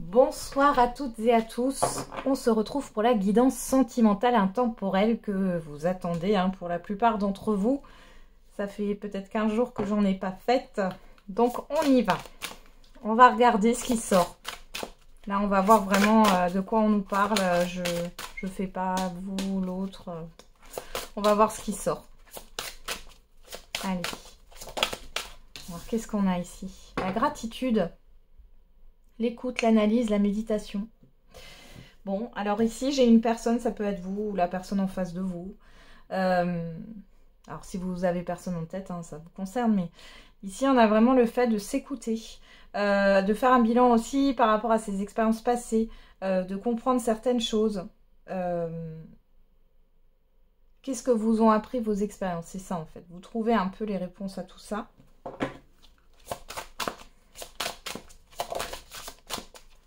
Bonsoir à toutes et à tous, on se retrouve pour la guidance sentimentale intemporelle que vous attendez pour la plupart d'entre vous. Ça fait peut-être 15 jours que j'en ai pas faite, donc on y va. On va regarder ce qui sort. Là on va voir vraiment de quoi on nous parle, je fais pas vous, l'autre. On va voir ce qui sort. Allez. Alors qu'est-ce qu'on a ici? La gratitude. L'écoute, l'analyse, la méditation. Bon, alors ici, j'ai une personne, ça peut être vous ou la personne en face de vous. Alors, si vous avez personne en tête, ça vous concerne, mais ici, on a vraiment le fait de s'écouter, de faire un bilan aussi par rapport à ses expériences passées, de comprendre certaines choses. Qu'est-ce que vous ont appris vos expériences? C'est ça, en fait. Vous trouvez un peu les réponses à tout ça.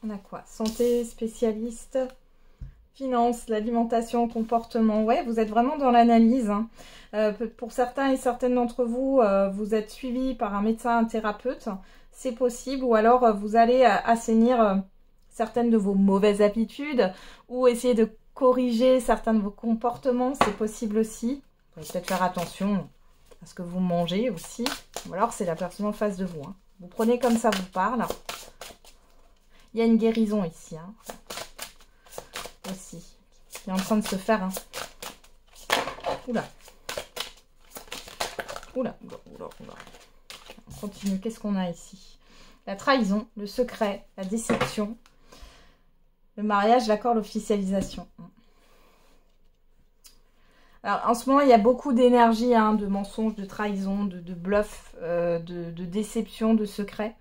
On a quoi? Santé, spécialiste, finance, l'alimentation, comportement. Ouais, vous êtes vraiment dans l'analyse. Pour certains et certaines d'entre vous, vous êtes suivi par un médecin, un thérapeute. C'est possible. Ou alors, vous allez assainir certaines de vos mauvaises habitudes ou essayer de corriger certains de vos comportements. C'est possible aussi. Vous pouvez peut-être faire attention à ce que vous mangez aussi. Ou alors, c'est la personne en face de vous. Vous prenez comme ça vous parle. Il y a une guérison ici, aussi, qui est en train de se faire. Oula. Oula, oula, oula, oula. On continue, qu'est-ce qu'on a ici? La trahison, le secret, la déception, le mariage, l'accord, l'officialisation. Alors, en ce moment, il y a beaucoup d'énergie, de mensonges, de trahison, de bluff, de déception, de secret.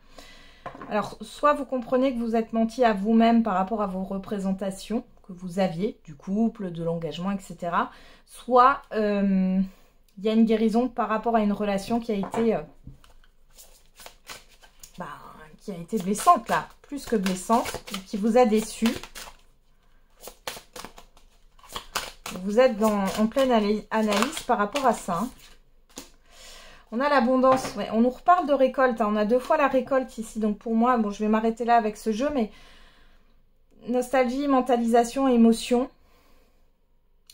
Alors, soit vous comprenez que vous êtes menti à vous-même par rapport à vos représentations que vous aviez, du couple, de l'engagement, etc. Soit il y a une guérison par rapport à une relation qui a été blessante, là, plus que blessante, qui vous a déçu. Vous êtes en pleine analyse par rapport à ça. On a l'abondance, ouais, on nous reparle de récolte, on a 2 fois la récolte ici, donc pour moi, bon je vais m'arrêter là avec ce jeu, mais nostalgie, mentalisation, émotion.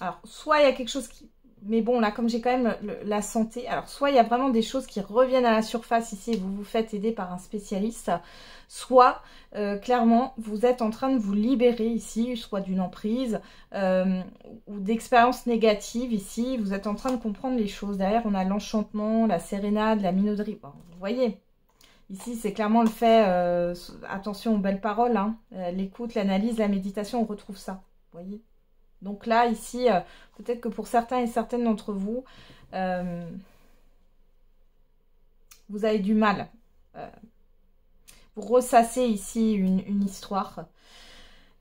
Alors, soit il y a quelque chose qui... Mais bon, là, comme j'ai quand même la santé, alors soit il y a vraiment des choses qui reviennent à la surface ici et vous vous faites aider par un spécialiste, soit clairement vous êtes en train de vous libérer ici, soit d'une emprise ou d'expériences négatives ici, vous êtes en train de comprendre les choses. Derrière on a l'enchantement, la sérénade, la minauderie, bon, vous voyez, ici c'est clairement le fait, attention aux belles paroles, l'écoute, l'analyse, la méditation, on retrouve ça, vous voyez. Donc là, ici, peut-être que pour certains et certaines d'entre vous, vous avez du mal. Vous ressassez ici une histoire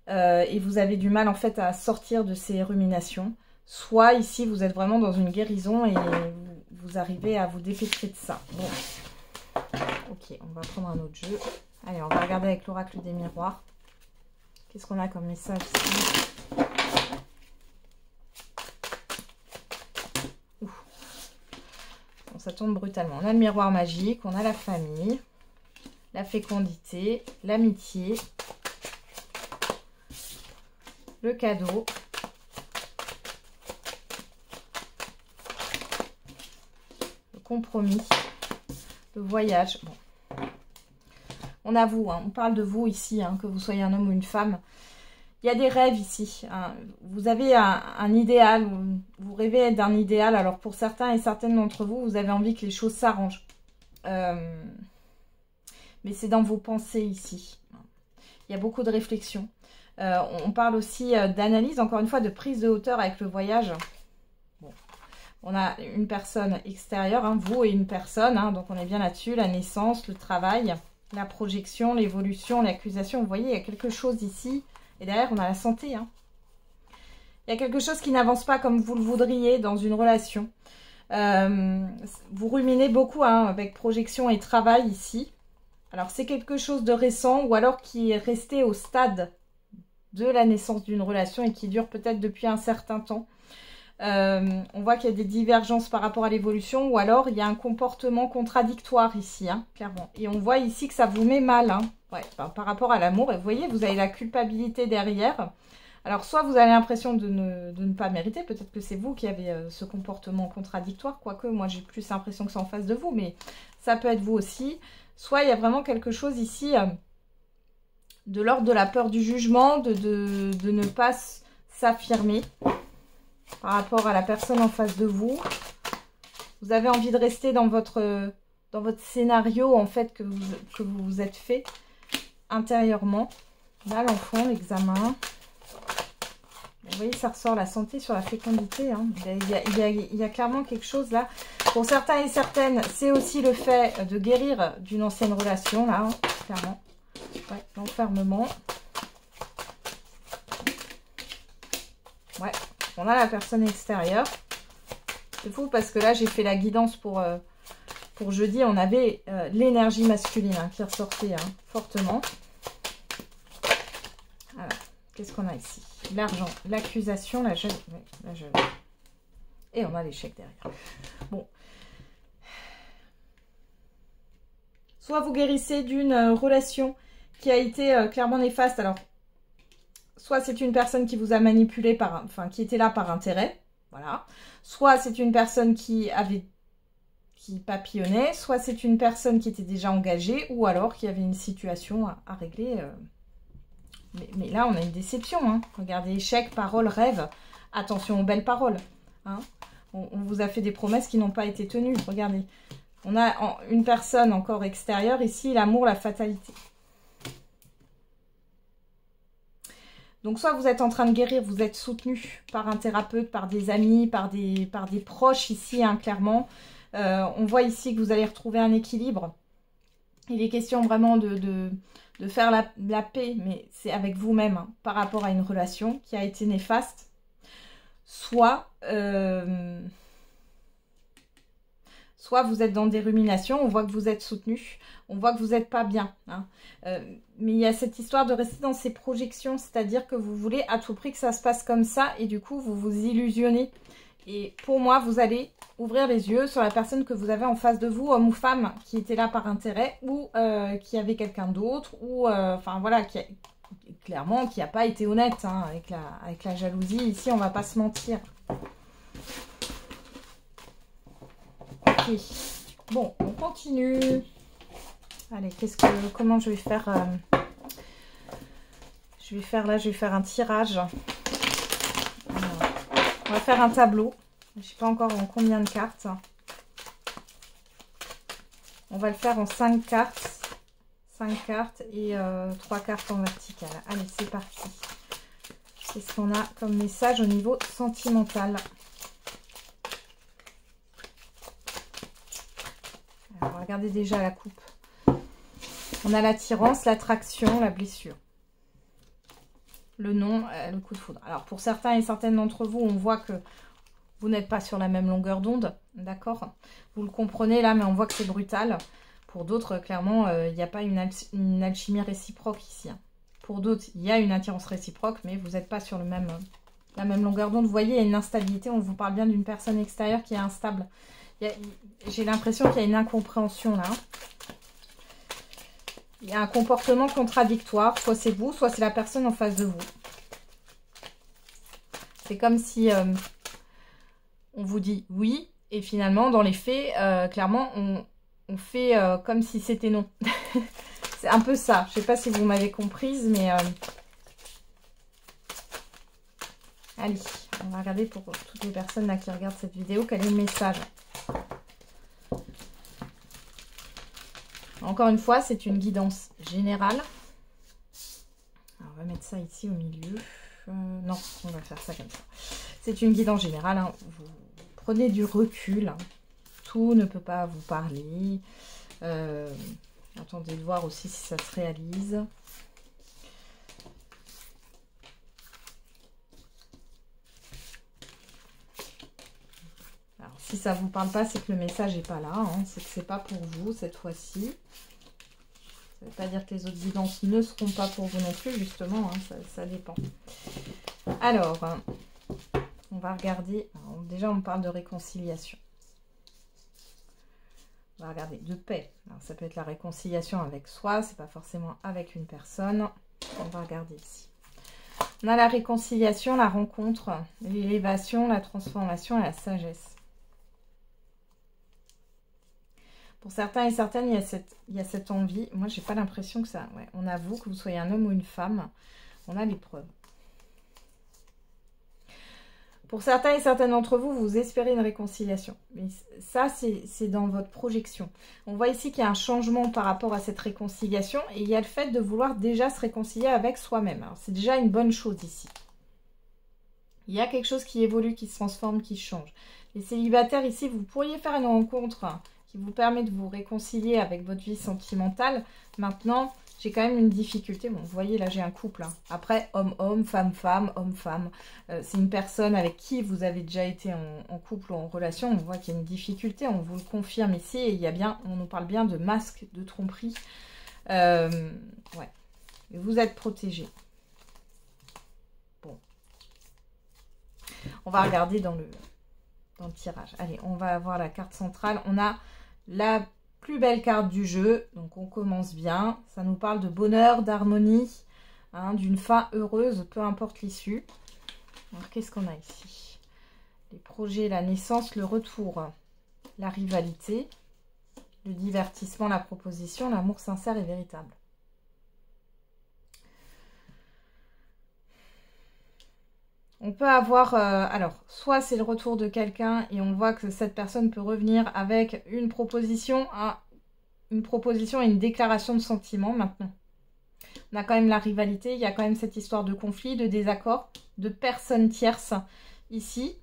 et vous avez du mal en fait à sortir de ces ruminations. Soit ici, vous êtes vraiment dans une guérison et vous arrivez à vous dépêtrer de ça. Bon, ok, on va prendre un autre jeu. Allez, on va regarder avec l'oracle des miroirs. Qu'est-ce qu'on a comme message ici ? Ça tombe brutalement. On a le miroir magique, on a la famille, la fécondité, l'amitié, le cadeau, le compromis, le voyage. Bon. On a vous, on parle de vous ici, que vous soyez un homme ou une femme. Il y a des rêves ici. Vous avez un idéal, vous rêvez d'un idéal. Alors pour certains et certaines d'entre vous, vous avez envie que les choses s'arrangent. Mais c'est dans vos pensées ici. Il y a beaucoup de réflexion. On parle aussi d'analyse, encore une fois, de prise de hauteur avec le voyage. Bon. On a une personne extérieure, vous et une personne. Donc on est bien là-dessus. La naissance, le travail, la projection, l'évolution, l'accusation. Vous voyez, il y a quelque chose ici. Et derrière, on a la santé. Il y a quelque chose qui n'avance pas comme vous le voudriez dans une relation. Vous ruminez beaucoup avec projection et travail ici. Alors, c'est quelque chose de récent ou alors qui est resté au stade de la naissance d'une relation et qui dure peut-être depuis un certain temps. On voit qu'il y a des divergences par rapport à l'évolution ou alors il y a un comportement contradictoire ici, clairement. Et on voit ici que ça vous met mal. Ouais, par rapport à l'amour. Et vous voyez, vous avez la culpabilité derrière. Alors, soit vous avez l'impression de ne pas mériter. Peut-être que c'est vous qui avez ce comportement contradictoire. Quoique, moi, j'ai plus l'impression que c'est en face de vous. Mais ça peut être vous aussi. Soit il y a vraiment quelque chose ici de l'ordre de la peur du jugement, de ne pas s'affirmer par rapport à la personne en face de vous. Vous avez envie de rester dans votre scénario, en fait, que vous vous êtes fait intérieurement. Là, l'enfant, l'examen. Vous voyez, ça ressort la santé sur la fécondité. Hein. Il y a clairement quelque chose là. Pour certains et certaines, c'est aussi le fait de guérir d'une ancienne relation, là, hein, clairement. Ouais, l'enfermement. Ouais, on a la personne extérieure. C'est fou parce que là, j'ai fait la guidance pour jeudi. On avait l'énergie masculine hein, qui ressortait hein, fortement. Alors, qu'est-ce qu'on a ici? L'argent, l'accusation, la jalousie. Et on a l'échec derrière. Bon. Soit vous guérissez d'une relation qui a été clairement néfaste. Alors, soit c'est une personne qui vous a manipulé qui était là par intérêt. Voilà. Soit c'est une personne qui papillonnait. Soit c'est une personne qui était déjà engagée. Ou alors qui avait une situation à régler. Mais là, on a une déception. Hein. Regardez, échec, parole, rêve. Attention aux belles paroles. Hein. On vous a fait des promesses qui n'ont pas été tenues. Regardez. On a une personne encore extérieure. Ici, l'amour, la fatalité. Donc, soit vous êtes en train de guérir, vous êtes soutenu par un thérapeute, par des amis, par des proches ici, hein, clairement. On voit ici que vous allez retrouver un équilibre. Il est question vraiment de faire la paix, mais c'est avec vous-même, hein, par rapport à une relation qui a été néfaste. Soit vous êtes dans des ruminations, on voit que vous êtes soutenu, on voit que vous n'êtes pas bien. Hein. Mais il y a cette histoire de rester dans ces projections, c'est-à-dire que vous voulez à tout prix que ça se passe comme ça, et du coup, vous vous illusionnez. Et pour moi, vous allez ouvrir les yeux sur la personne que vous avez en face de vous, homme ou femme, qui était là par intérêt, ou qui avait quelqu'un d'autre, ou, enfin voilà, clairement, qui n'a pas été honnête hein, avec la jalousie. Ici, on ne va pas se mentir. Ok. Bon, on continue. Allez, comment je vais faire je vais faire un tirage. Alors, on va faire un tableau. Je ne sais pas encore en combien de cartes. On va le faire en 5 cartes. 5 cartes et 3 cartes en verticale. Allez, c'est parti. Qu'est-ce qu'on a comme message au niveau sentimental? Alors, regardez déjà la coupe. On a l'attirance, l'attraction, la blessure. Le nom, le coup de foudre. Alors, pour certains et certaines d'entre vous, on voit que vous n'êtes pas sur la même longueur d'onde. D'accord? Vous le comprenez là, mais on voit que c'est brutal. Pour d'autres, clairement, il n'y a pas une alchimie réciproque ici. Hein. Pour d'autres, il y a une attirance réciproque, mais vous n'êtes pas sur la même longueur d'onde. Vous voyez, il y a une instabilité. On vous parle bien d'une personne extérieure qui est instable. J'ai l'impression qu'il y a une incompréhension là. Il y a un comportement contradictoire. Soit c'est vous, soit c'est la personne en face de vous. C'est comme si on vous dit oui. Et finalement, dans les faits, clairement, on fait comme si c'était non. C'est un peu ça. Je ne sais pas si vous m'avez comprise, mais... Allez, on va regarder pour toutes les personnes là qui regardent cette vidéo, quel est le message. Encore une fois, c'est une guidance générale. Alors, on va mettre ça ici au milieu. Non, on va faire ça comme ça. C'est une guidance générale. Hein. Vous prenez du recul. Hein. Tout ne peut pas vous parler. Attendez de voir aussi si ça se réalise. Alors, si ça ne vous parle pas, c'est que le message n'est pas là. Hein. C'est que ce n'est pas pour vous cette fois-ci. Ça ne veut pas dire que les autres guidances ne seront pas pour vous non plus, justement. Hein. Ça dépend. Alors, on va regarder. Alors, déjà, on parle de réconciliation. On va regarder, de paix. Alors, ça peut être la réconciliation avec soi, c'est pas forcément avec une personne. On va regarder ici. On a la réconciliation, la rencontre, l'élévation, la transformation et la sagesse. Pour certains et certaines, il y a cette envie. Moi, j'ai pas l'impression que ça... Ouais, on avoue que vous soyez un homme ou une femme. On a les preuves. Pour certains et certaines d'entre vous, vous espérez une réconciliation. Mais ça, c'est dans votre projection. On voit ici qu'il y a un changement par rapport à cette réconciliation. Et il y a le fait de vouloir déjà se réconcilier avec soi-même. Alors, c'est déjà une bonne chose ici. Il y a quelque chose qui évolue, qui se transforme, qui change. Les célibataires ici, vous pourriez faire une rencontre qui vous permet de vous réconcilier avec votre vie sentimentale. Maintenant, j'ai quand même une difficulté. Bon, vous voyez, là, j'ai un couple. Hein. Après, homme-homme, femme-femme, homme-femme. C'est une personne avec qui vous avez déjà été en couple ou en relation. On voit qu'il y a une difficulté. On vous le confirme ici. Et il y a bien, on nous parle bien de masque, de tromperie. Ouais. Vous êtes protégé. Bon. On va regarder dans le tirage. Allez, on va avoir la carte centrale. On a la plus belle carte du jeu, donc on commence bien. Ça nous parle de bonheur, d'harmonie, hein, d'une fin heureuse, peu importe l'issue. Alors qu'est-ce qu'on a ici? Les projets, la naissance, le retour, la rivalité, le divertissement, la proposition, l'amour sincère et véritable. On peut avoir, alors, soit c'est le retour de quelqu'un et on voit que cette personne peut revenir avec une proposition et une déclaration de sentiment maintenant. On a quand même la rivalité, il y a quand même cette histoire de conflit, de désaccord, de personnes tierces ici.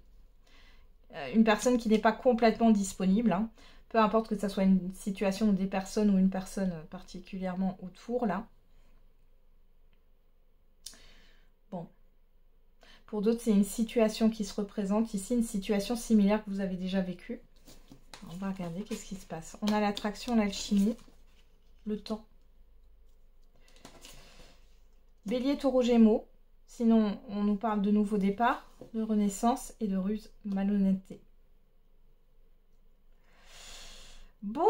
Une personne qui n'est pas complètement disponible, hein. Peu importe que ce soit une situation ou des personnes ou une personne particulièrement autour, là. Bon. Pour d'autres, c'est une situation qui se représente ici, une situation similaire que vous avez déjà vécue. On va regarder qu'est-ce qui se passe. On a l'attraction, l'alchimie, le temps. Bélier, taureau, gémeaux. Sinon, on nous parle de nouveau départ, de renaissance et de ruse, malhonnêteté. Bon.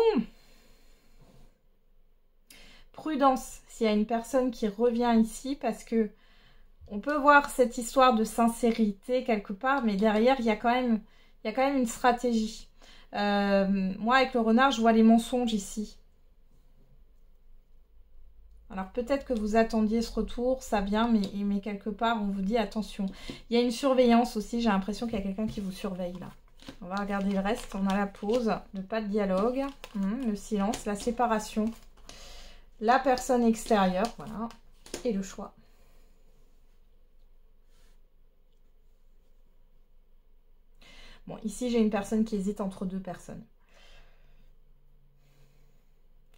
Prudence, s'il y a une personne qui revient ici parce que on peut voir cette histoire de sincérité quelque part, mais derrière, il y a quand même une stratégie. Moi, avec le renard, je vois les mensonges ici. Alors, peut-être que vous attendiez ce retour, ça vient, mais quelque part, on vous dit attention. Il y a une surveillance aussi, j'ai l'impression qu'il y a quelqu'un qui vous surveille là. On va regarder le reste. On a la pause, le pas de dialogue, le silence, la séparation, la personne extérieure, voilà, et le choix. Bon, ici, j'ai une personne qui hésite entre deux personnes.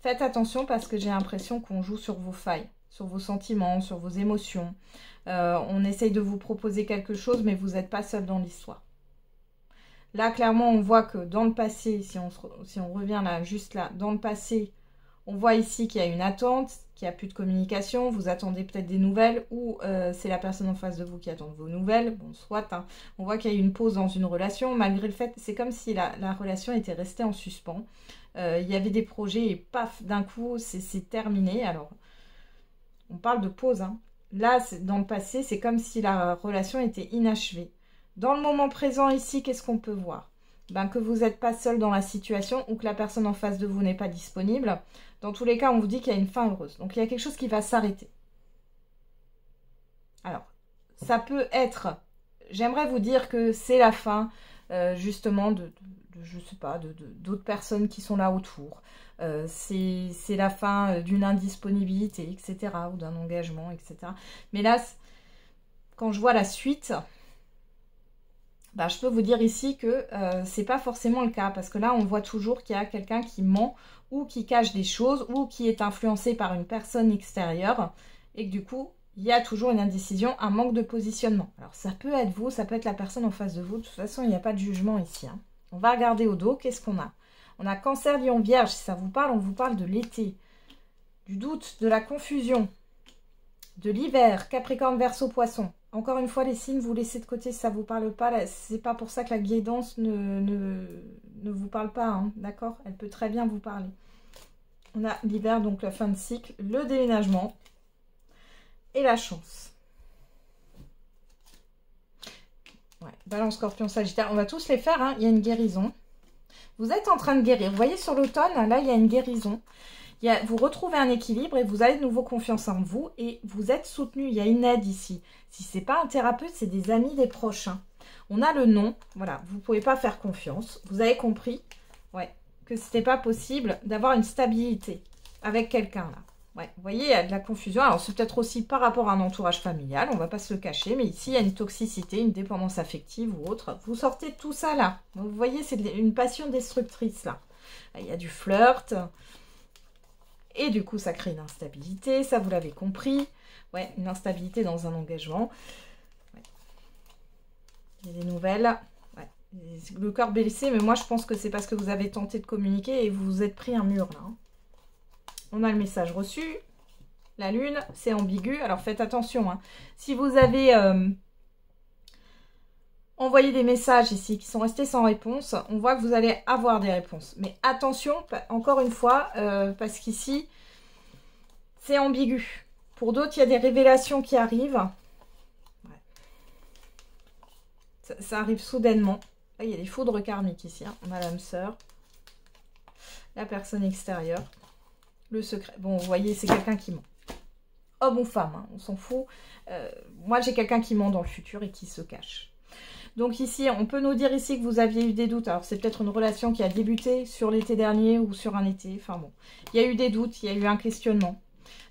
Faites attention parce que j'ai l'impression qu'on joue sur vos failles, sur vos sentiments, sur vos émotions. On essaye de vous proposer quelque chose, mais vous n'êtes pas seul dans l'histoire. Là, clairement, on voit que dans le passé, si on revient là, juste là, dans le passé, on voit ici qu'il y a une attente, qu'il n'y a plus de communication, vous attendez peut-être des nouvelles ou c'est la personne en face de vous qui attend vos nouvelles. Bon, soit, hein, on voit qu'il y a eu une pause dans une relation, malgré le fait, c'est comme si la relation était restée en suspens. Il y avait des projets et paf, d'un coup, c'est terminé. Alors, on parle de pause. Hein. Là, dans le passé, c'est comme si la relation était inachevée. Dans le moment présent ici, qu'est-ce qu'on peut voir? Ben, que vous n'êtes pas seul dans la situation ou que la personne en face de vous n'est pas disponible. Dans tous les cas, on vous dit qu'il y a une fin heureuse. Donc, il y a quelque chose qui va s'arrêter. Alors, ça peut être... J'aimerais vous dire que c'est la fin, justement, je sais pas, d'autres personnes qui sont là autour. C'est la fin d'une indisponibilité, etc. ou d'un engagement, etc. Mais là, quand je vois la suite... Bah, je peux vous dire ici que c'est pas forcément le cas. Parce que là, on voit toujours qu'il y a quelqu'un qui ment ou qui cache des choses ou qui est influencé par une personne extérieure. Et que du coup, il y a toujours une indécision, un manque de positionnement. Alors, ça peut être vous, ça peut être la personne en face de vous. De toute façon, il n'y a pas de jugement ici. Hein. On va regarder au dos. Qu'est-ce qu'on a? On a Cancer, Lion, Vierge. Si ça vous parle, on vous parle de l'été. Du doute, de la confusion, de l'hiver, Capricorne, Verseau, Poisson. Encore une fois, les signes, vous laissez de côté si ça ne vous parle pas. C'est pas pour ça que la guidance ne vous parle pas, hein, d'accord? Elle peut très bien vous parler. On a l'hiver, donc la fin de cycle, le déménagement et la chance. Ouais, Balance, Scorpion, Sagittaire, on va tous les faire, hein. Il y a une guérison. Vous êtes en train de guérir. Vous voyez sur l'automne, là, il y a une guérison. Vous retrouvez un équilibre et vous avez de nouveau confiance en vous et vous êtes soutenu. Il y a une aide ici. Si ce n'est pas un thérapeute, c'est des amis, des proches. Hein. On a le non. Voilà, vous ne pouvez pas faire confiance. Vous avez compris, ouais, que ce n'était pas possible d'avoir une stabilité avec quelqu'un là. Ouais, vous voyez, il y a de la confusion. Alors, c'est peut-être aussi par rapport à un entourage familial, on ne va pas se le cacher, mais ici, il y a une toxicité, une dépendance affective ou autre. Vous sortez de tout ça là. Donc, vous voyez, c'est une passion destructrice là. Il y a du flirt. Et du coup, ça crée une instabilité, ça vous l'avez compris. Ouais, une instabilité dans un engagement. Ouais. Il y a des nouvelles. Ouais. Le cœur blessé, mais moi je pense que c'est parce que vous avez tenté de communiquer et vous vous êtes pris un mur là. Hein. On a le message reçu. La lune, c'est ambigu. Alors faites attention. Hein. Si vous avez envoyé des messages ici qui sont restés sans réponse, on voit que vous allez avoir des réponses. Mais attention, encore une fois, parce qu'ici, c'est ambigu. Pour d'autres, il y a des révélations qui arrivent. Ouais. Ça arrive soudainement. Là, il y a des foudres karmiques ici. Hein. On a l'âme sœur. La personne extérieure. Le secret. Bon, vous voyez, c'est quelqu'un qui ment. Homme ou femme, hein, on s'en fout. Moi, j'ai quelqu'un qui ment dans le futur et qui se cache. Donc ici, on peut nous dire ici que vous aviez eu des doutes. Alors, c'est peut-être une relation qui a débuté sur l'été dernier ou sur un été. Enfin bon, il y a eu des doutes, il y a eu un questionnement.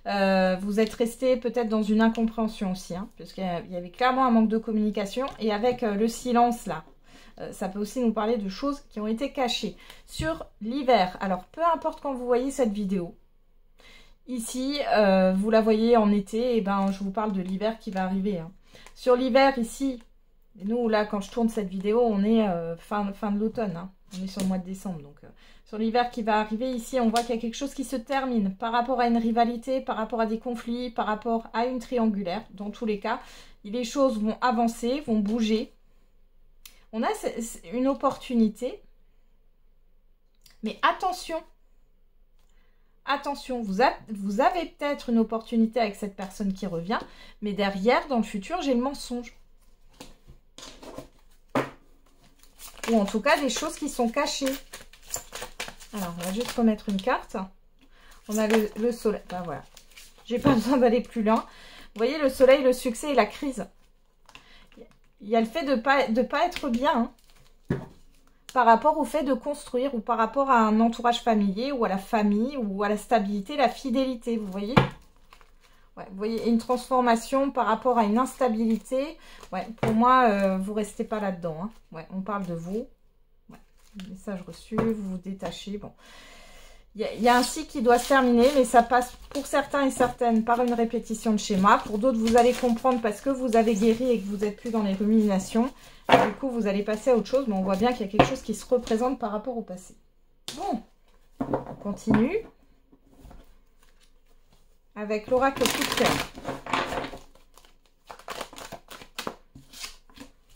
Vous êtes resté peut-être dans une incompréhension aussi, hein, parce qu'il y avait clairement un manque de communication. Et avec le silence là, ça peut aussi nous parler de choses qui ont été cachées. Sur l'hiver, alors peu importe quand vous voyez cette vidéo, ici, vous la voyez en été, et ben je vous parle de l'hiver qui va arriver. Hein. Sur l'hiver ici, nous là quand je tourne cette vidéo, on est fin de l'automne, hein. On est sur le mois de décembre. Donc sur l'hiver qui va arriver ici, on voit qu'il y a quelque chose qui se termine par rapport à une rivalité, par rapport à des conflits, par rapport à une triangulaire. Dans tous les cas, les choses vont avancer, vont bouger. On a une opportunité, mais attention. Attention, vous avez peut-être une opportunité avec cette personne qui revient, mais derrière, dans le futur, j'ai le mensonge. Ou en tout cas, des choses qui sont cachées. Alors, on va juste remettre une carte. On a le soleil. Ben voilà. J'ai pas besoin d'aller plus loin. Vous voyez, le soleil, le succès et la crise. Il y a le fait de pas être bien, hein. Par rapport au fait de construire ou par rapport à un entourage familier ou à la famille ou à la stabilité, la fidélité, vous voyez? Ouais, vous voyez, une transformation par rapport à une instabilité. Ouais, pour moi, vous ne restez pas là-dedans. Hein. Ouais, on parle de vous. Ouais, message reçu, vous vous détachez. Bon. Il y a un cycle qui doit se terminer, mais ça passe pour certains et certaines par une répétition de schéma. Pour d'autres, vous allez comprendre parce que vous avez guéri et que vous n'êtes plus dans les ruminations. Et du coup, vous allez passer à autre chose, mais on voit bien qu'il y a quelque chose qui se représente par rapport au passé. Bon, on continue avec l'oracle coup de cœur.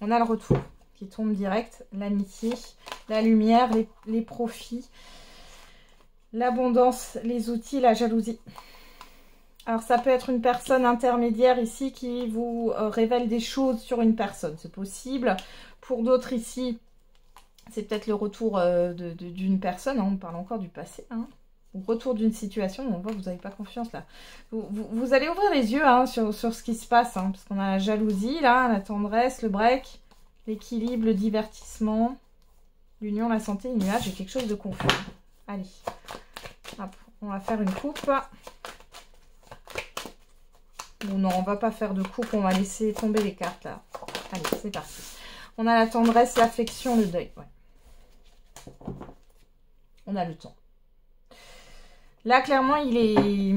On a le retour qui tombe direct, l'amitié, la lumière, les profits. L'abondance, les outils, la jalousie. Alors, ça peut être une personne intermédiaire ici qui vous révèle des choses sur une personne. C'est possible. Pour d'autres ici, c'est peut-être le retour d'une personne. Hein, on parle encore du passé. Hein, ou retour d'une situation. On voit que vous n'avez pas confiance là. Vous allez ouvrir les yeux hein, sur ce qui se passe. Hein, parce qu'on a la jalousie, là, la tendresse, le break, l'équilibre, le divertissement, l'union, la santé, le nuage et quelque chose de confus. Allez. Hop, on va faire une coupe. Ou non, on va pas faire de coupe, on va laisser tomber les cartes là. Allez, c'est parti. On a la tendresse, l'affection, le deuil. Ouais. On a le temps. Là, clairement, il est...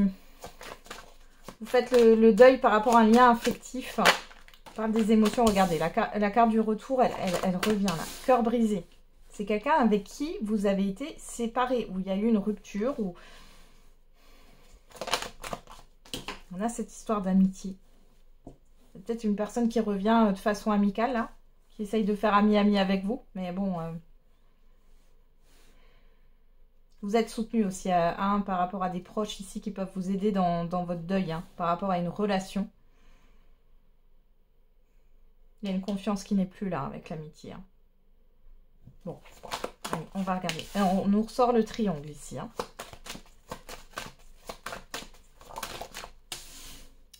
Vous faites le deuil par rapport à un lien affectif. On parle des émotions. Regardez, la carte du retour, elle revient là. Cœur brisé. C'est quelqu'un avec qui vous avez été séparés, où il y a eu une rupture, ou On a cette histoire d'amitié. C'est peut-être une personne qui revient de façon amicale, là. Qui essaye de faire ami-ami avec vous. Mais bon... vous êtes soutenu aussi par rapport à des proches ici qui peuvent vous aider dans votre deuil. Hein, par rapport à une relation. Il y a une confiance qui n'est plus là avec l'amitié. Hein. Bon, allez, on va regarder. Alors, on nous ressort le triangle ici. Hein.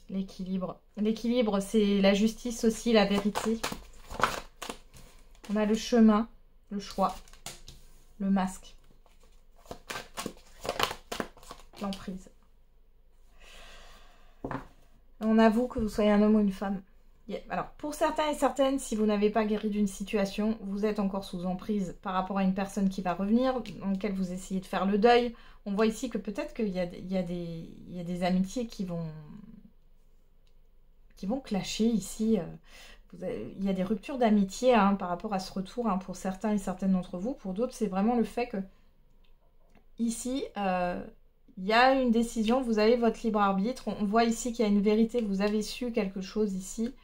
L'équilibre. L'équilibre, c'est la justice aussi, la vérité. On a le chemin, le choix, le masque, l'emprise. On avoue que vous soyez un homme ou une femme. Alors, pour certains et certaines, si vous n'avez pas guéri d'une situation, vous êtes encore sous emprise par rapport à une personne qui va revenir, dans laquelle vous essayez de faire le deuil. On voit ici que peut-être qu'il y a des amitiés qui vont clasher ici. Il y a des ruptures d'amitié hein, par rapport à ce retour hein, pour certains et certaines d'entre vous. Pour d'autres, c'est vraiment le fait que ici, il y a une décision, vous avez votre libre arbitre. On voit ici qu'il y a une vérité, vous avez su quelque chose ici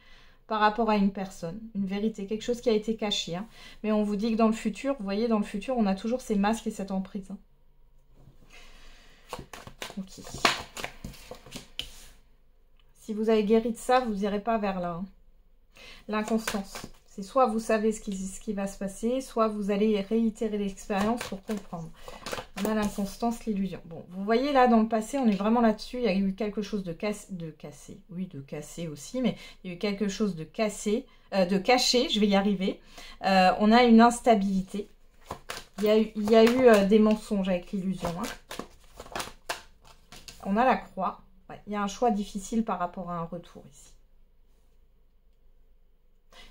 par rapport à une personne. Une vérité, quelque chose qui a été caché. Hein. Mais on vous dit que dans le futur, vous voyez, dans le futur, on a toujours ces masques et cette emprise. Hein. Ok. Si vous avez guéri de ça, vous n'irez pas vers là. Hein. L'inconstance. C'est soit vous savez ce qui va se passer, soit vous allez réitérer l'expérience pour comprendre. On a l'inconstance, l'illusion. Bon, vous voyez là, dans le passé, on est vraiment là-dessus. Il y a eu quelque chose de cassé. Oui, de cassé aussi, mais il y a eu quelque chose de cassé, de caché, je vais y arriver. On a une instabilité. Il y a eu des mensonges avec l'illusion. Hein. On a la croix. Ouais, il y a un choix difficile par rapport à un retour ici.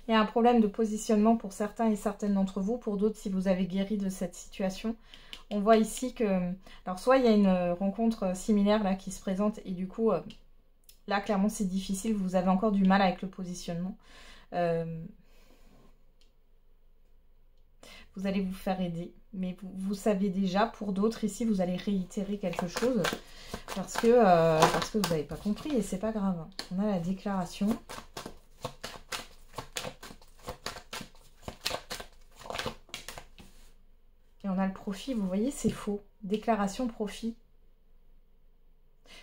Il y a un problème de positionnement pour certains et certaines d'entre vous. Pour d'autres, si vous avez guéri de cette situation, on voit ici que... Alors, soit il y a une rencontre similaire là qui se présente et du coup, là, clairement, c'est difficile. Vous avez encore du mal avec le positionnement. Vous allez vous faire aider. Mais vous savez déjà, pour d'autres, ici, vous allez réitérer quelque chose parce que vous n'avez pas compris et c'est pas grave. On a la déclaration. Et on a le profit, vous voyez, c'est faux. Déclaration profit.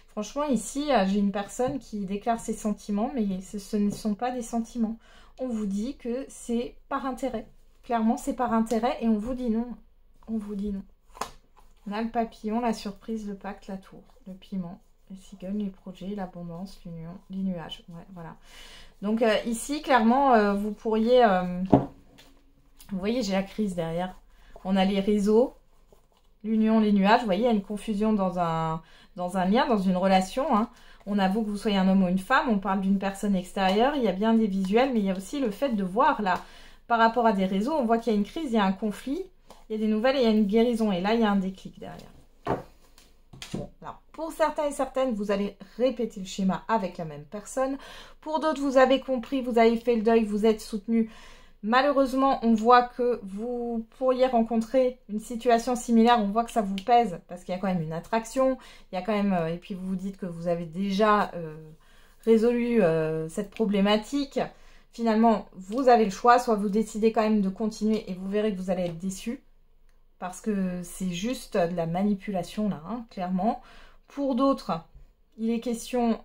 Franchement, ici, j'ai une personne qui déclare ses sentiments, mais ce ne sont pas des sentiments. On vous dit que c'est par intérêt. Clairement, c'est par intérêt et on vous dit non. On vous dit non. On a le papillon, la surprise, le pacte, la tour, le piment, les cigognes, les projets, l'abondance, l'union, les nuages. Ouais, voilà. Donc ici, clairement, vous pourriez... vous voyez, j'ai la crise derrière. On a les réseaux, l'union, les nuages. Vous voyez, il y a une confusion dans un lien, dans une relation. Hein. On avoue que vous soyez un homme ou une femme. On parle d'une personne extérieure. Il y a bien des visuels, mais il y a aussi le fait de voir là. Par rapport à des réseaux, on voit qu'il y a une crise, il y a un conflit, il y a des nouvelles et il y a une guérison. Et là, il y a un déclic derrière. Bon, alors, pour certains et certaines, vous allez répéter le schéma avec la même personne. Pour d'autres, vous avez compris, vous avez fait le deuil, vous êtes soutenu. Malheureusement, on voit que vous pourriez rencontrer une situation similaire. On voit que ça vous pèse parce qu'il y a quand même une attraction. Il y a quand même, et puis vous vous dites que vous avez déjà résolu cette problématique. Finalement, vous avez le choix. Soit vous décidez quand même de continuer et vous verrez que vous allez être déçu. Parce que c'est juste de la manipulation là, hein, clairement. Pour d'autres, il est question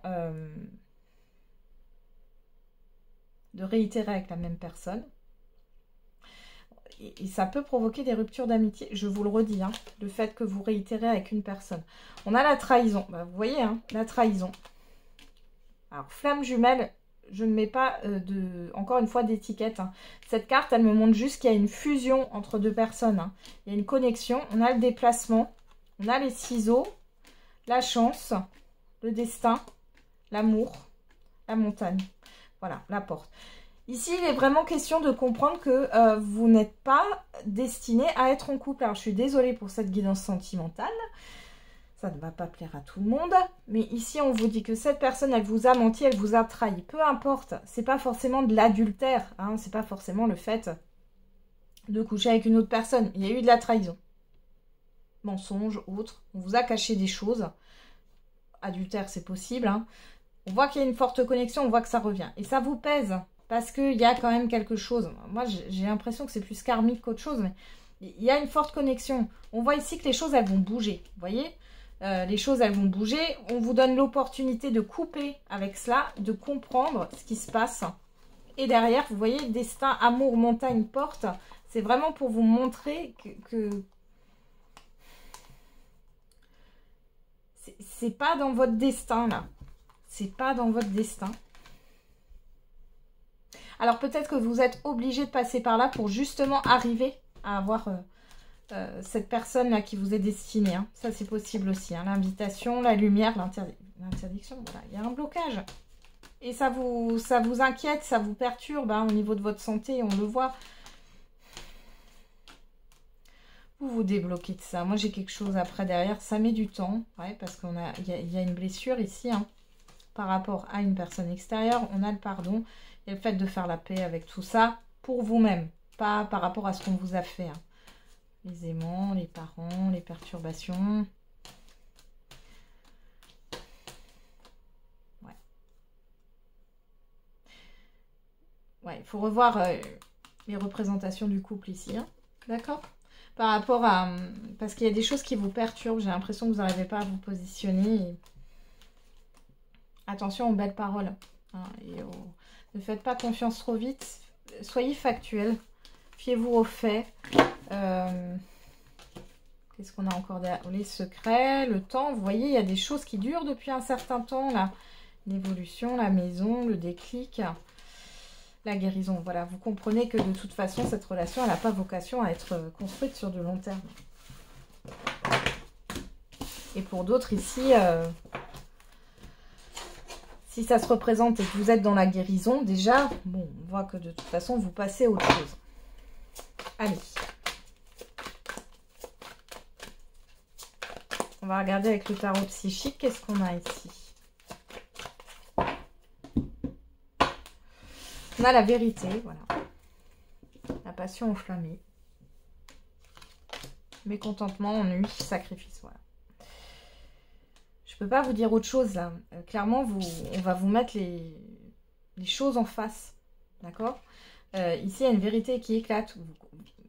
de réitérer avec la même personne. Et ça peut provoquer des ruptures d'amitié, je vous le redis, hein, le fait que vous réitérez avec une personne. On a la trahison, bah, vous voyez, hein, la trahison. Alors, flamme jumelle, je ne mets pas encore une fois d'étiquette. Hein. Cette carte, elle me montre juste qu'il y a une fusion entre deux personnes. Hein. Il y a une connexion, on a le déplacement, on a les ciseaux, la chance, le destin, l'amour, la montagne. Voilà, la porte. Ici, il est vraiment question de comprendre que vous n'êtes pas destiné à être en couple. Alors, je suis désolée pour cette guidance sentimentale. Ça ne va pas plaire à tout le monde. Mais ici, on vous dit que cette personne, elle vous a menti, elle vous a trahi. Peu importe. C'est pas forcément de l'adultère. Hein, c'est pas forcément le fait de coucher avec une autre personne. Il y a eu de la trahison. Mensonge, autre. On vous a caché des choses. Adultère, c'est possible. Hein. On voit qu'il y a une forte connexion, on voit que ça revient. Et ça vous pèse, parce qu'il y a quand même quelque chose. Moi, j'ai l'impression que c'est plus karmique qu'autre chose, mais il y a une forte connexion. On voit ici que les choses, elles vont bouger. Vous voyez, les choses, elles vont bouger. On vous donne l'opportunité de couper avec cela, de comprendre ce qui se passe. Et derrière, vous voyez, destin, amour, montagne, porte. C'est vraiment pour vous montrer que c'est pas dans votre destin, là. C'est pas dans votre destin. Alors, peut-être que vous êtes obligé de passer par là pour justement arriver à avoir cette personne-là qui vous est destinée. Hein. Ça, c'est possible aussi. Hein. L'invitation, la lumière, l'interdiction. Voilà, il y a un blocage. Et ça vous inquiète, ça vous perturbe hein, au niveau de votre santé, on le voit. Vous vous débloquez de ça. Moi, j'ai quelque chose après derrière. Ça met du temps, ouais, parce qu'il y a une blessure ici, hein, par rapport à une personne extérieure. On a le pardon et le fait de faire la paix avec tout ça pour vous-même, pas par rapport à ce qu'on vous a fait. Hein. Les aimants, les parents, les perturbations. Ouais, il faut revoir les représentations du couple ici, hein. D'accord? Par rapport à... Parce qu'il y a des choses qui vous perturbent, j'ai l'impression que vous n'arrivez pas à vous positionner. Et... Attention aux belles paroles. Hein, et ne faites pas confiance trop vite. Soyez factuel. Fiez-vous aux faits. Qu'est-ce qu'on a encore derrière? Les secrets, le temps. Vous voyez, il y a des choses qui durent depuis un certain temps, là. L'évolution, la maison, le déclic... La guérison, voilà, vous comprenez que de toute façon, cette relation, elle n'a pas vocation à être construite sur du long terme. Et pour d'autres ici, si ça se représente et que vous êtes dans la guérison, déjà, bon, on voit que de toute façon, vous passez à autre chose. Allez. On va regarder avec le tarot psychique, qu'est-ce qu'on a ici? On a la vérité, voilà. La passion enflammée. Mécontentement, ennui, sacrifice, voilà. Je ne peux pas vous dire autre chose, là. Clairement, on va vous mettre les choses en face, d'accord? Ici, il y a une vérité qui éclate.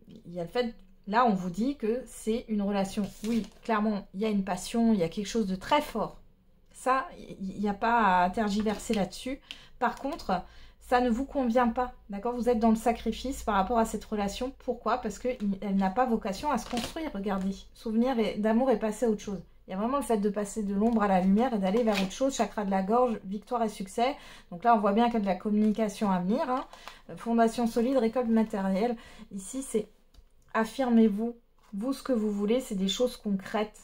Il y a le fait, là, on vous dit que c'est une relation. Oui, clairement, il y a une passion, il y a quelque chose de très fort. Ça, il n'y a pas à tergiverser là-dessus. Par contre... ça ne vous convient pas, d'accord? Vous êtes dans le sacrifice par rapport à cette relation. Pourquoi? Parce qu'elle n'a pas vocation à se construire, regardez. Souvenir d'amour est passé à autre chose. Il y a vraiment le fait de passer de l'ombre à la lumière et d'aller vers autre chose. Chakra de la gorge, victoire et succès. Donc là, on voit bien qu'il y a de la communication à venir. Hein. Fondation solide, récolte matérielle. Ici, c'est affirmez-vous. Vous, ce que vous voulez, c'est des choses concrètes.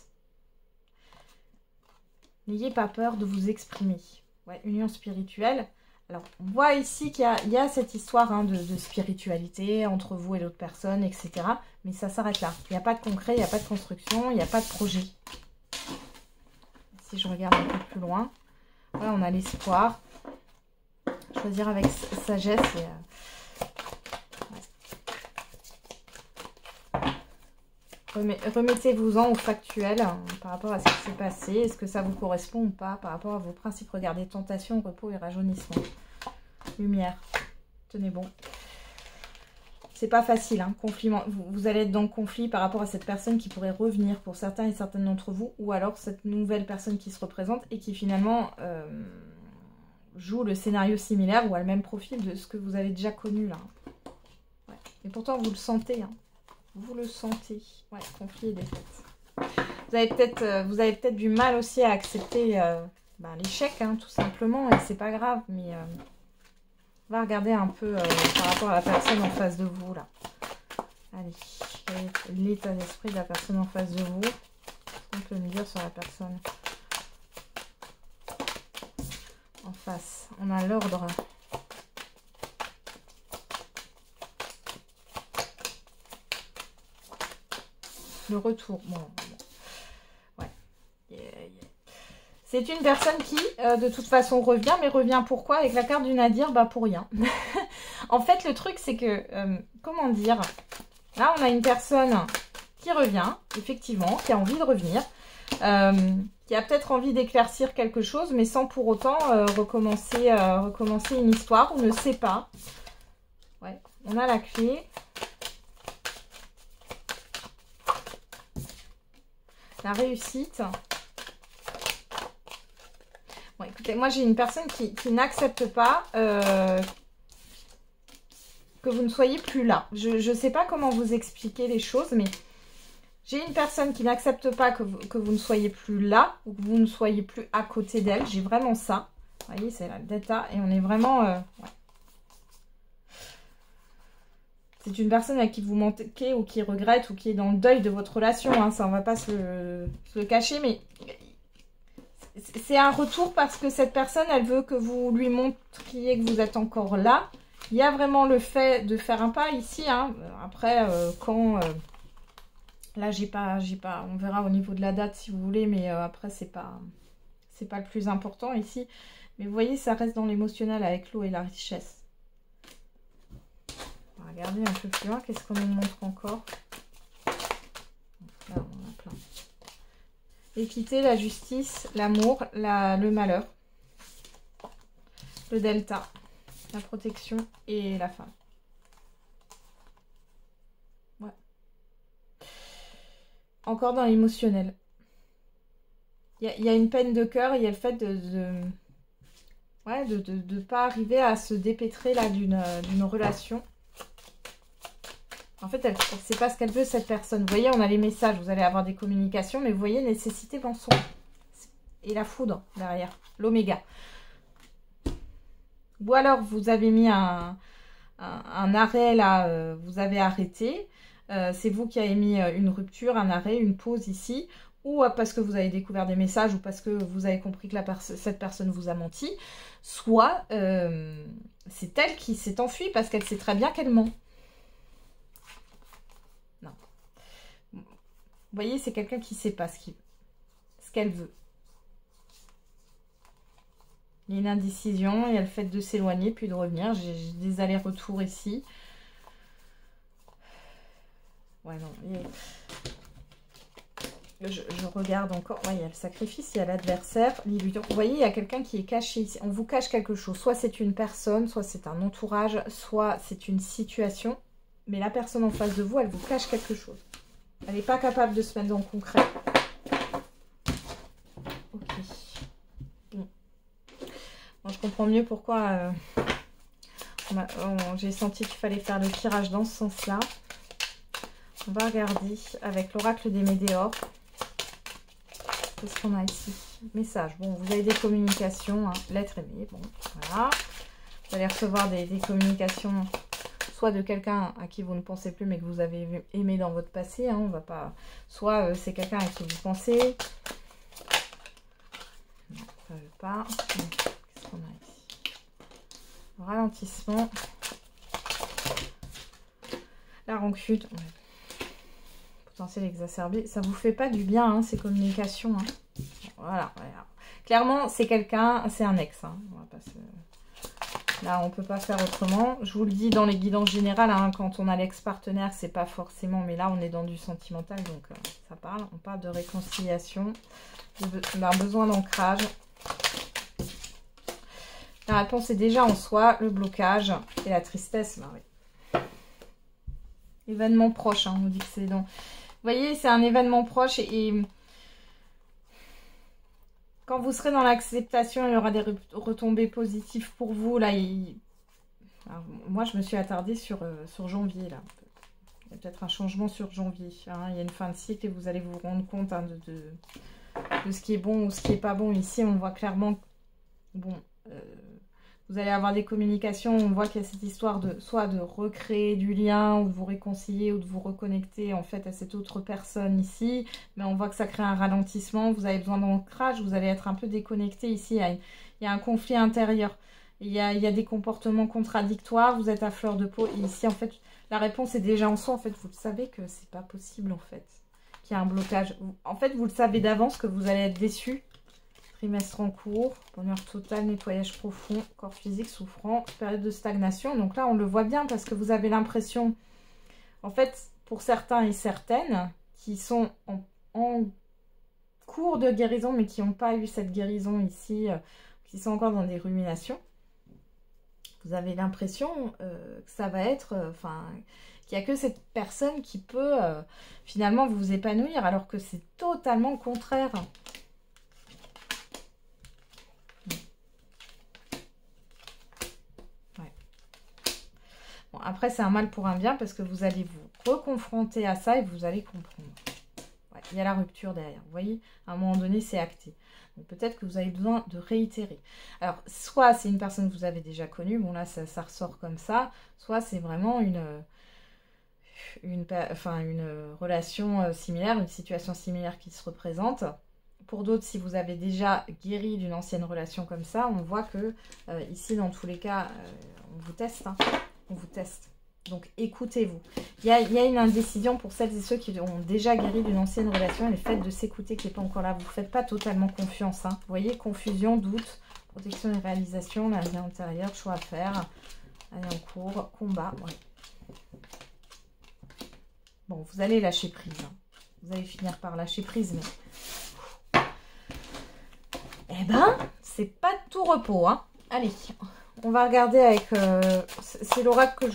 N'ayez pas peur de vous exprimer. Ouais, union spirituelle. Alors, on voit ici qu'il y a cette histoire hein, de spiritualité entre vous et l'autre personne, etc. Mais ça s'arrête là. Il n'y a pas de concret, il n'y a pas de construction, il n'y a pas de projet. Si je regarde un peu plus loin, voilà, on a l'espoir. Choisir avec sagesse. Remettez-vous-en au factuel hein, par rapport à ce qui s'est passé. Est-ce que ça vous correspond ou pas par rapport à vos principes? Regardez, tentation, repos et rajeunissement. Lumière. Tenez bon. C'est pas facile. Hein, conflit, vous allez être dans le conflit par rapport à cette personne qui pourrait revenir pour certains et certaines d'entre vous. Ou alors cette nouvelle personne qui se représente et qui finalement joue le scénario similaire ou a le même profil de ce que vous avez déjà connu là. Ouais. Et pourtant vous le sentez. Hein. Vous le sentez. Ouais, conflit et défaite. Vous avez peut-être du mal aussi à accepter l'échec, hein, tout simplement. Et c'est pas grave, mais on va regarder un peu par rapport à la personne en face de vous, là. Allez, quel est l'état d'esprit de la personne en face de vous? On peut me dire sur la personne en face. On a l'ordre. Le retour. Bon. Ouais. C'est une personne qui, de toute façon, revient. Mais revient pourquoi? Avec la carte du Nadir, bah pour rien. En fait, le truc, c'est que, comment dire? Là, on a une personne qui revient, effectivement, qui a envie de revenir. qui a peut-être envie d'éclaircir quelque chose, mais sans pour autant recommencer une histoire, on ne sait pas. Ouais, on a la clé. La réussite. Bon, écoutez, moi j'ai une personne qui n'accepte pas que vous ne soyez plus là. Je ne sais pas comment vous expliquer les choses, mais j'ai une personne qui n'accepte pas que vous ne soyez plus là, ou que vous ne soyez plus à côté d'elle. J'ai vraiment ça. Vous voyez, c'est la data, et on est vraiment... ouais. C'est une personne à qui vous manquez, ou qui regrette, ou qui est dans le deuil de votre relation. Hein, ça, on ne va pas se le cacher, mais... c'est un retour parce que cette personne, elle veut que vous lui montriez que vous êtes encore là. Il y a vraiment le fait de faire un pas ici. Hein. Après, quand... là, j'ai pas... On verra au niveau de la date si vous voulez, mais après, c'est pas le plus important ici. Mais vous voyez, ça reste dans l'émotionnel avec l'eau et la richesse. On va regarder un peu plus loin. Qu'est-ce qu'on nous montre encore? Là, on a plein. L'équité, la justice, l'amour, le malheur, le delta, la protection et la femme. Ouais. Encore dans l'émotionnel. Il y a une peine de cœur, il y a le fait de pas arriver à se dépêtrer là d'une relation. En fait, elle ne sait pas ce qu'elle veut, cette personne. Vous voyez, on a les messages, vous allez avoir des communications, mais vous voyez, nécessité mensonge. Et la foudre derrière, l'oméga. Ou alors, vous avez mis un arrêt là, vous avez arrêté. C'est vous qui avez mis une rupture, un arrêt, une pause ici. Ou parce que vous avez découvert des messages, ou parce que vous avez compris que cette personne vous a menti. Soit, c'est elle qui s'est enfuie parce qu'elle sait très bien qu'elle ment. Vous voyez, c'est quelqu'un qui ne sait pas ce qu'elle veut. Il y a une indécision, il y a le fait de s'éloigner puis de revenir. J'ai des allers-retours ici. Ouais, non. Je regarde encore. Ouais, il y a le sacrifice, il y a l'adversaire, l'illusion. Vous voyez, il y a quelqu'un qui est caché ici. On vous cache quelque chose. Soit c'est une personne, soit c'est un entourage, soit c'est une situation. Mais la personne en face de vous, elle vous cache quelque chose. Elle n'est pas capable de se mettre dans le concret. Ok. Bon. Bon, je comprends mieux pourquoi j'ai senti qu'il fallait faire le tirage dans ce sens-là. On va regarder avec l'oracle des météores. Qu'est-ce qu'on a ici? Message. Bon, vous avez des communications. Hein. Lettre aimée. Bon, voilà. Vous allez recevoir des communications... soit de quelqu'un à qui vous ne pensez plus mais que vous avez aimé dans votre passé, hein, on va pas. Soit c'est quelqu'un à qui vous pensez. Non, ça ne veut pas. Qu'est-ce qu'on a ici? Le ralentissement. La rancune. Ouais. Potentiel exacerbé. Ça vous fait pas du bien, hein, ces communications. Hein. Voilà, voilà. Clairement, c'est quelqu'un, c'est un ex. Hein. On va pas se... Là, on ne peut pas faire autrement. Je vous le dis dans les guides en général, hein, quand on a l'ex-partenaire, c'est pas forcément... Mais là, on est dans du sentimental, donc ça parle. On parle de réconciliation, d'un besoin d'ancrage. La réponse est déjà en soi, le blocage et la tristesse. Bah, oui. Événement proche, hein, on dit que c'est dans... Vous voyez, c'est un événement proche et... Quand vous serez dans l'acceptation, il y aura des retombées positives pour vous. Là, alors, moi, je me suis attardée sur janvier. Là. Il y a peut-être un changement sur janvier. Hein. Il y a une fin de cycle et vous allez vous rendre compte hein, de ce qui est bon ou ce qui n'est pas bon. Ici, on voit clairement... Bon, vous allez avoir des communications. On voit qu'il y a cette histoire de soit de recréer du lien ou de vous réconcilier ou de vous reconnecter en fait à cette autre personne ici. Mais on voit que ça crée un ralentissement. Vous avez besoin d'ancrage. Vous allez être un peu déconnecté ici. Il y a un conflit intérieur. Il y a des comportements contradictoires. Vous êtes à fleur de peau. Et ici, en fait, la réponse est déjà en soi. En fait, vous le savez que c'est pas possible en fait. Qu'il y a un blocage. En fait, vous le savez d'avance que vous allez être déçu. Trimestre en cours, bonheur total, nettoyage profond, corps physique souffrant, période de stagnation. Donc là, on le voit bien parce que vous avez l'impression, en fait, pour certains et certaines qui sont en cours de guérison, mais qui n'ont pas eu cette guérison ici, qui sont encore dans des ruminations. Vous avez l'impression que ça va être... qu'il n'y a que cette personne qui peut finalement vous épanouir, alors que c'est totalement le contraire. Ouais. Bon, après, c'est un mal pour un bien, parce que vous allez vous reconfronter à ça et vous allez comprendre. Ouais, il y a la rupture derrière. Vous voyez, à un moment donné, c'est acté. Peut-être que vous avez besoin de réitérer. Alors, soit c'est une personne que vous avez déjà connue, bon là, ça ressort comme ça, soit c'est vraiment une relation similaire, une situation similaire qui se représente. Pour d'autres, si vous avez déjà guéri d'une ancienne relation comme ça, on voit que ici, dans tous les cas, on vous teste. Hein, on vous teste. Donc, écoutez-vous. Il y a une indécision pour celles et ceux qui ont déjà guéri d'une ancienne relation. Et le fait de s'écouter qui n'est pas encore là, vous ne faites pas totalement confiance. Hein. Vous voyez, confusion, doute, protection et réalisation, la vie antérieure, choix à faire, aller en cours, combat. Ouais. Bon, vous allez lâcher prise. Hein. Vous allez finir par lâcher prise, mais... Eh ben, c'est pas tout repos, hein. Allez, on va regarder avec... c'est l'oracle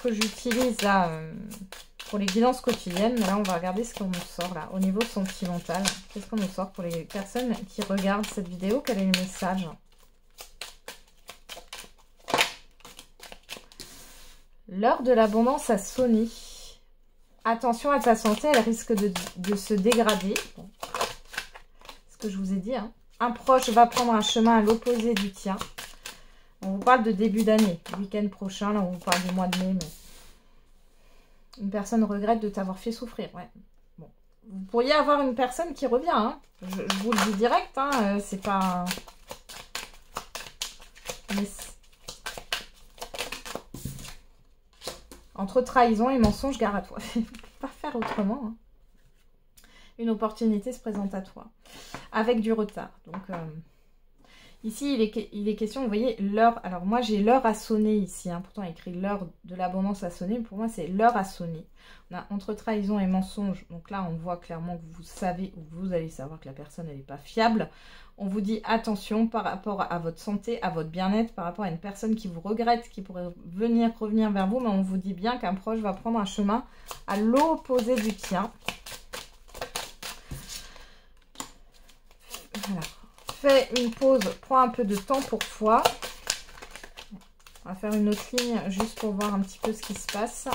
que j'utilise là pour les guidances quotidiennes. Mais là, on va regarder ce qu'on nous sort là, au niveau sentimental. Qu'est-ce qu'on nous sort pour les personnes qui regardent cette vidéo? Quel est le message? L'heure de l'abondance a sonné. Attention à ta santé, elle risque de se dégrader. Bon. Ce que je vous ai dit. Hein. Un proche va prendre un chemin à l'opposé du tien. On vous parle de début d'année. Le week-end prochain, là on vous parle du mois de mai. Mais... une personne regrette de t'avoir fait souffrir. Ouais. Bon. Vous pourriez avoir une personne qui revient. Hein. Je vous le dis direct. Hein. C'est pas... Mais... entre trahison et mensonge, gare à toi. Il ne faut pas faire autrement. Hein. Une opportunité se présente à toi. Avec du retard. Donc, ici, il est question, vous voyez, l'heure. Alors, moi, j'ai l'heure à sonner ici. Hein. Pourtant, il y a écrit l'heure de l'abondance à sonner. Pour moi, c'est l'heure à sonner. On a entre trahison et mensonge. Donc là, on voit clairement que vous savez, ou vous allez savoir que la personne, elle n'est pas fiable. On vous dit attention par rapport à votre santé, à votre bien-être, par rapport à une personne qui vous regrette, qui pourrait revenir vers vous. Mais on vous dit bien qu'un proche va prendre un chemin à l'opposé du tien. Voilà. Fais une pause, prends un peu de temps pour toi. On va faire une autre ligne juste pour voir un petit peu ce qui se passe.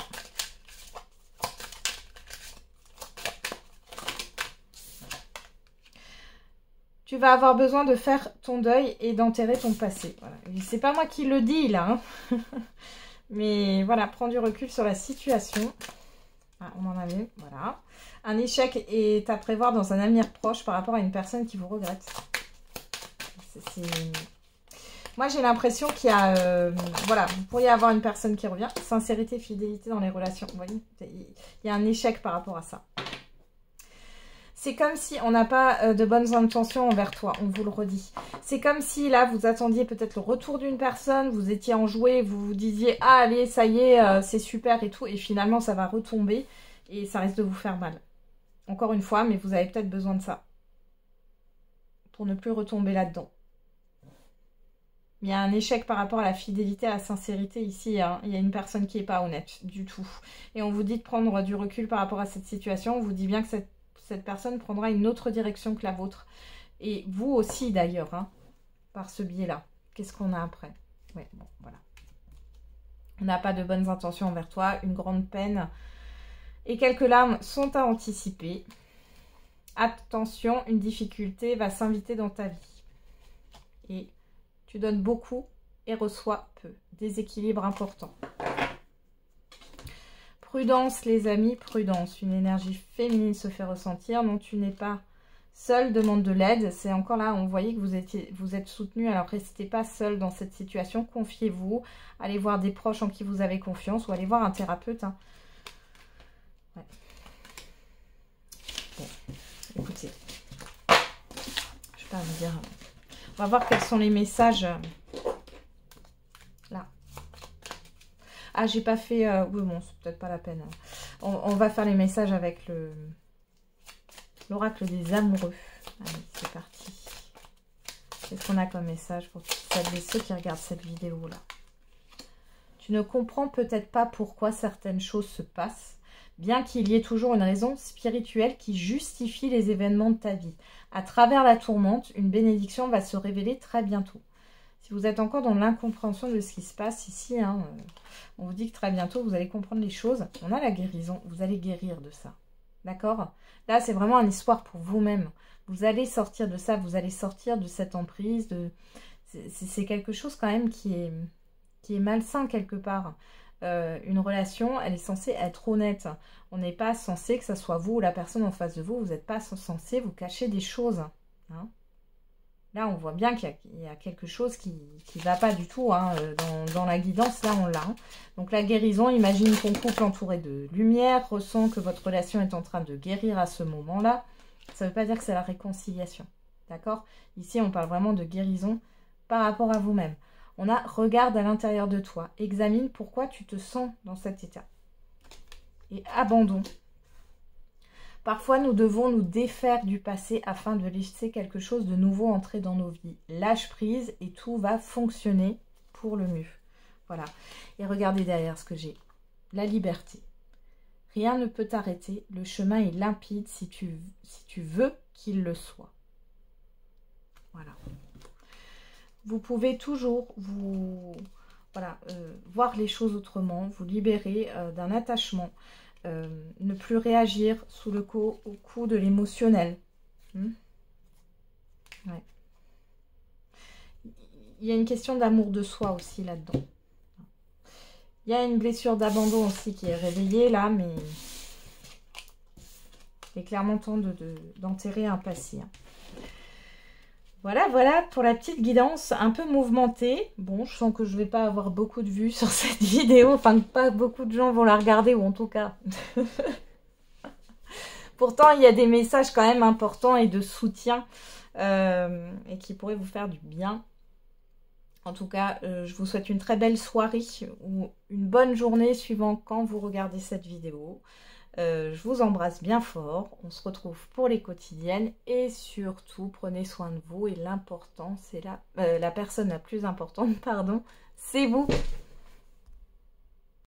Tu vas avoir besoin de faire ton deuil et d'enterrer ton passé. Voilà. C'est pas moi qui le dis là. Hein. Mais voilà, prends du recul sur la situation. Ah, on en avait, voilà. Un échec est à prévoir dans un avenir proche par rapport à une personne qui vous regrette. Moi, j'ai l'impression qu'il y a... voilà, vous pourriez avoir une personne qui revient. Sincérité, fidélité dans les relations. Vous voyez, il y a un échec par rapport à ça. C'est comme si on n'a pas de bonnes intentions envers toi, on vous le redit. C'est comme si là, vous attendiez peut-être le retour d'une personne, vous étiez enjoué, vous vous disiez « Ah, allez, ça y est, c'est super et tout », et finalement, ça va retomber et ça risque de vous faire mal. Encore une fois, mais vous avez peut-être besoin de ça pour ne plus retomber là-dedans. Il y a un échec par rapport à la fidélité, à la sincérité ici. Hein. Il y a une personne qui n'est pas honnête du tout. Et on vous dit de prendre du recul par rapport à cette situation. On vous dit bien que cette personne prendra une autre direction que la vôtre. Et vous aussi d'ailleurs, hein, par ce biais-là. Qu'est-ce qu'on a après? Ouais, bon, voilà. On n'a pas de bonnes intentions envers toi, une grande peine. Et quelques larmes sont à anticiper. Attention, une difficulté va s'inviter dans ta vie. Et tu donnes beaucoup et reçois peu. Déséquilibre important. Prudence, les amis, prudence. Une énergie féminine se fait ressentir. Non, tu n'es pas seul, demande de l'aide. C'est encore là, on voyait que vous êtes soutenu. Alors, restez pas seul dans cette situation. Confiez-vous. Allez voir des proches en qui vous avez confiance ou allez voir un thérapeute. Hein. Ouais. Bon, écoutez. Je vais pas vous dire. On va voir quels sont les messages. Là. Ah, j'ai pas fait... oui, bon, c'est peut-être pas la peine. On va faire les messages avec L'oracle des amoureux. Allez, c'est parti. Qu'est-ce qu'on a comme message pour celles et ceux qui regardent cette vidéo-là? Tu ne comprends peut-être pas pourquoi certaines choses se passent, bien qu'il y ait toujours une raison spirituelle qui justifie les événements de ta vie. À travers la tourmente, une bénédiction va se révéler très bientôt. Si vous êtes encore dans l'incompréhension de ce qui se passe ici, hein, on vous dit que très bientôt, vous allez comprendre les choses. On a la guérison, vous allez guérir de ça. D'accord? Là, c'est vraiment un espoir pour vous-même. Vous allez sortir de ça, vous allez sortir de cette emprise. C'est quelque chose quand même qui est malsain quelque part. Une relation, elle est censée être honnête. On n'est pas censé, que ce soit vous ou la personne en face de vous, vous n'êtes pas censé vous cacher des choses. Hein. Là, on voit bien qu'il y a quelque chose qui ne va pas du tout hein, dans la guidance. Là, on l'a. Hein. Donc, la guérison, imagine ton couple entouré de lumière, ressent que votre relation est en train de guérir à ce moment-là. Ça ne veut pas dire que c'est la réconciliation. D'accord? Ici, on parle vraiment de guérison par rapport à vous-même. On a regarde à l'intérieur de toi. Examine pourquoi tu te sens dans cet état. Et abandon. Parfois, nous devons nous défaire du passé afin de laisser quelque chose de nouveau entrer dans nos vies. Lâche prise et tout va fonctionner pour le mieux. Voilà. Et regardez derrière ce que j'ai. La liberté. Rien ne peut t'arrêter. Le chemin est limpide si tu veux qu'il le soit. Voilà. Vous pouvez toujours voir les choses autrement, vous libérer d'un attachement, ne plus réagir sous le coup de l'émotionnel. Ouais. Il y a une question d'amour de soi aussi là-dedans. Il y a une blessure d'abandon aussi qui est réveillée là, mais il est clairement temps d'enterrer un passé. Hein. Voilà pour la petite guidance un peu mouvementée. Bon, je sens que je ne vais pas avoir beaucoup de vues sur cette vidéo. Enfin, pas beaucoup de gens vont la regarder, ou en tout cas. Pourtant, il y a des messages quand même importants et de soutien et qui pourraient vous faire du bien. En tout cas, je vous souhaite une très belle soirée ou une bonne journée suivant quand vous regardez cette vidéo. Je vous embrasse bien fort. On se retrouve pour les quotidiennes. Et surtout, prenez soin de vous. Et l'important, c'est la personne la plus importante, pardon, c'est vous.